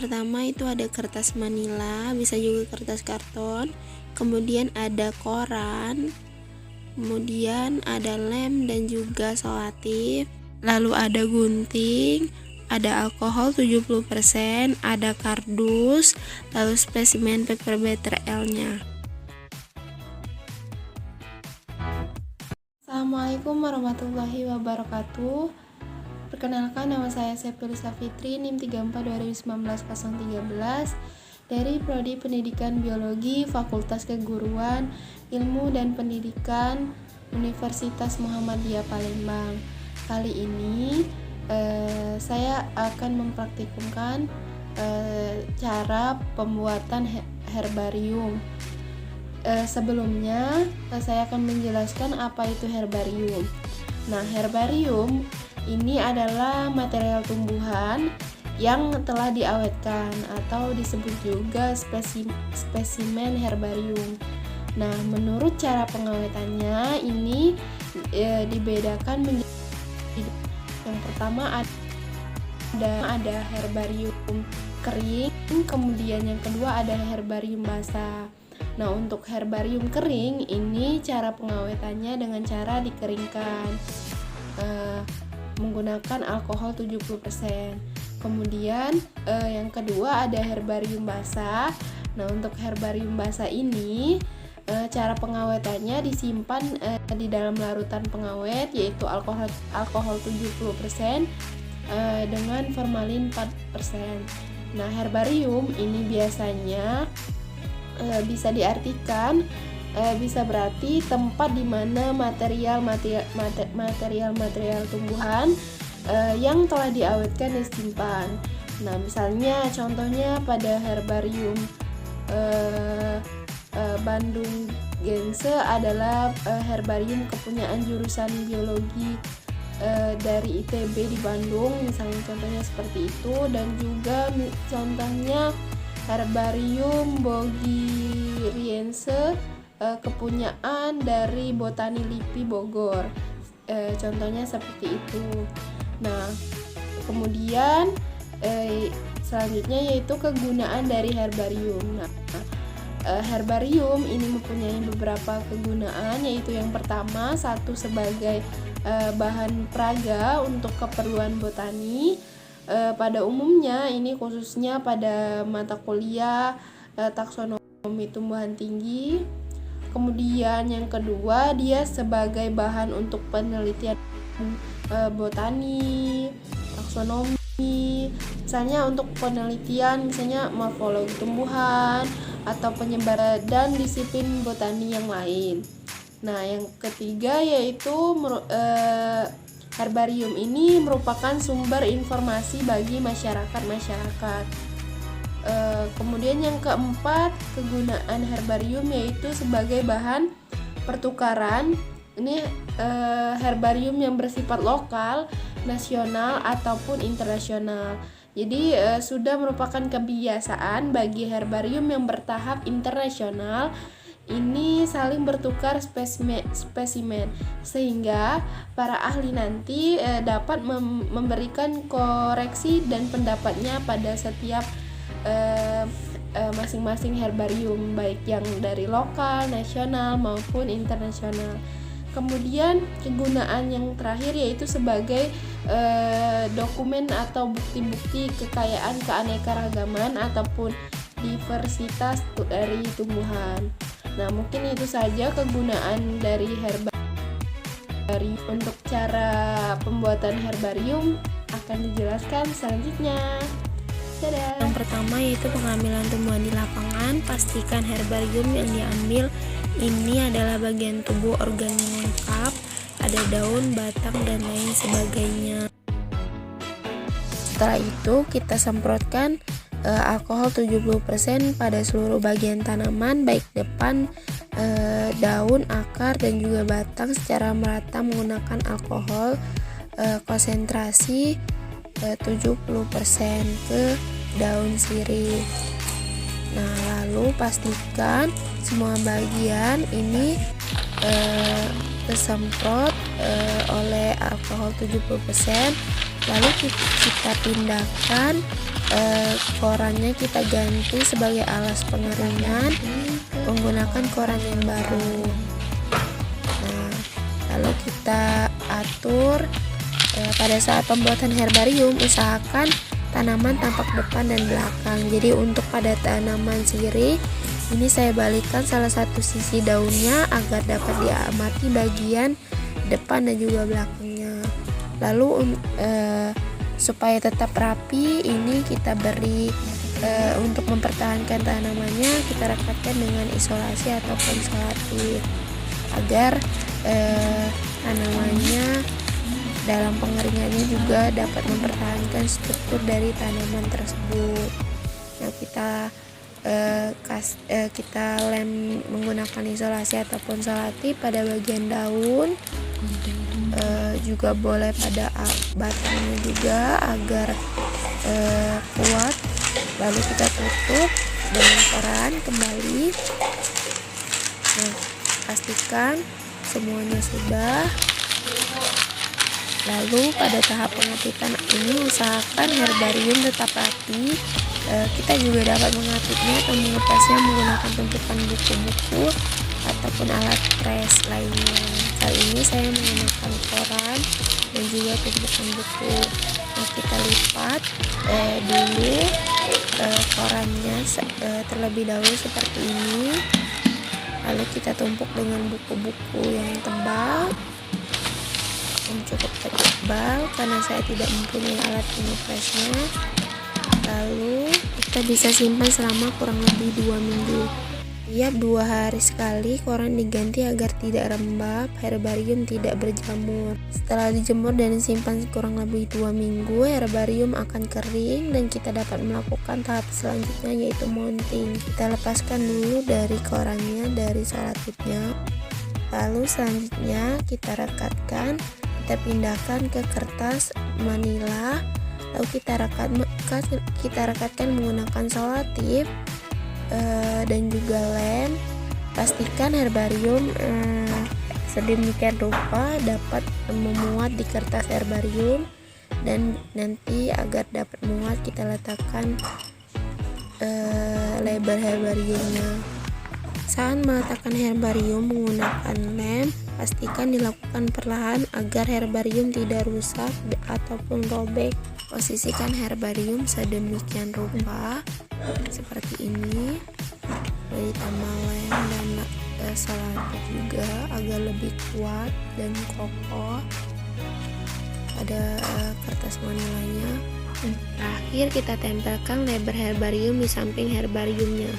pertama itu ada kertas manila, bisa juga kertas karton, kemudian ada koran, kemudian ada lem dan juga selotip, lalu ada gunting, ada alkohol 70%, ada kardus, lalu spesimen paper better L-nya. Assalamualaikum warahmatullahi wabarakatuh. Perkenalkan, nama saya Septilisa Fitri, NIM 34 2019 013 dari Prodi Pendidikan Biologi Fakultas Keguruan, Ilmu dan Pendidikan Universitas Muhammadiyah Palembang. Kali ini saya akan mempraktikumkan cara pembuatan herbarium. Sebelumnya saya akan menjelaskan apa itu herbarium. Nah, herbarium ini adalah material tumbuhan yang telah diawetkan atau disebut juga spesimen herbarium. Nah, menurut cara pengawetannya ini dibedakan menjadi, yang pertama ada herbarium kering, kemudian yang kedua ada herbarium basah. Nah, untuk herbarium kering ini cara pengawetannya dengan cara dikeringkan menggunakan alkohol 70%. Kemudian yang kedua ada herbarium basah. Nah, untuk herbarium basah ini cara pengawetannya disimpan di dalam larutan pengawet yaitu alkohol 70% dengan formalin 4%. Nah, herbarium ini biasanya bisa diartikan bisa berarti tempat di mana material tumbuhan yang telah diawetkan disimpan. Nah, misalnya contohnya pada herbarium Bandung Gense adalah herbarium kepunyaan jurusan biologi dari ITB di Bandung, misalnya contohnya seperti itu. Dan juga contohnya herbarium Bogiriense kepunyaan dari Botani LIPI Bogor, contohnya seperti itu. Nah, kemudian selanjutnya yaitu kegunaan dari herbarium. Nah, herbarium ini mempunyai beberapa kegunaan, yaitu yang pertama, satu sebagai bahan peraga untuk keperluan botani. Pada umumnya ini khususnya pada mata kuliah taksonomi tumbuhan tinggi. Kemudian yang kedua, dia sebagai bahan untuk penelitian botani, taksonomi, misalnya untuk penelitian misalnya morfologi tumbuhan atau penyebaran dan disiplin botani yang lain. Nah, yang ketiga yaitu herbarium ini merupakan sumber informasi bagi masyarakat. Kemudian yang keempat, kegunaan herbarium yaitu sebagai bahan pertukaran. Ini herbarium yang bersifat lokal, nasional ataupun internasional. Jadi sudah merupakan kebiasaan bagi herbarium yang bertahap internasional ini saling bertukar spesimen sehingga para ahli nanti dapat memberikan koreksi dan pendapatnya pada setiap masing-masing herbarium, baik yang dari lokal, nasional maupun internasional. Kemudian kegunaan yang terakhir yaitu sebagai dokumen atau bukti-bukti kekayaan keanekaragaman ataupun diversitas dari tumbuhan. Nah, mungkin itu saja kegunaan dari herbarium. Untuk cara pembuatan herbarium akan dijelaskan selanjutnya. Dadah. Yang pertama yaitu pengambilan tumbuhan di lapangan. Pastikan herbarium yang diambil ini adalah bagian tubuh organ yang lengkap, ada daun, batang, dan lain sebagainya. Setelah itu kita semprotkan alkohol 70% pada seluruh bagian tanaman, baik depan, daun, akar, dan juga batang secara merata menggunakan alkohol konsentrasi 70% ke daun sirih. Nah, lalu pastikan semua bagian ini tersemprot oleh alkohol 70%. Lalu kita pindahkan korannya, kita ganti sebagai alas pengeringan menggunakan koran yang baru. Nah, lalu kita atur pada saat pembuatan herbarium, usahakan tanaman tampak depan dan belakang. Jadi untuk pada tanaman sirih ini saya balikkan salah satu sisi daunnya agar dapat diamati bagian depan dan juga belakangnya. Lalu supaya tetap rapi, ini kita beri untuk mempertahankan tanamannya, kita rekatkan dengan isolasi ataupun solatif agar tanamannya dalam pengeringannya juga dapat mempertahankan struktur dari tanaman tersebut. Nah, kita lem menggunakan isolasi ataupun solatif pada bagian daun, juga boleh pada batangnya juga agar kuat. Lalu kita tutup dengan koran kembali. Nah, pastikan semuanya sudah. Lalu pada tahap pengatikan ini usahakan herbarium tetap rapi. Kita juga dapat mengaturnya atau mengepasnya menggunakan tumpukan buku-buku ataupun alat pres lainnya. Kali ini saya menggunakan koran dan juga tumpukan buku. Nah, kita lipat dulu korannya terlebih dahulu seperti ini. Lalu kita tumpuk dengan buku-buku yang tebal, yang cukup tebal karena saya tidak mempunyai alat pengepresnya. Lalu kita bisa simpan selama kurang lebih 2 minggu. Tiap 2 hari sekali koran diganti agar tidak lembab, herbarium tidak berjamur. Setelah dijemur dan disimpan kurang lebih 2 minggu, herbarium akan kering dan kita dapat melakukan tahap selanjutnya, yaitu mounting. Kita lepaskan dulu dari korannya dari solatifnya. Lalu selanjutnya kita rekatkan, kita pindahkan ke kertas manila. Lalu kita rekatkan menggunakan solatif dan juga lem. Pastikan herbarium sedemikian rupa dapat memuat di kertas herbarium, dan nanti agar dapat muat kita letakkan label herbariumnya. Saat meletakkan herbarium menggunakan lem, pastikan dilakukan perlahan agar herbarium tidak rusak ataupun robek. Posisikan herbarium sedemikian rupa seperti ini, ditambah lem dan solatif juga agar lebih kuat dan kokoh pada kertas manilanya. Terakhir kita tempelkan label herbarium di samping herbariumnya.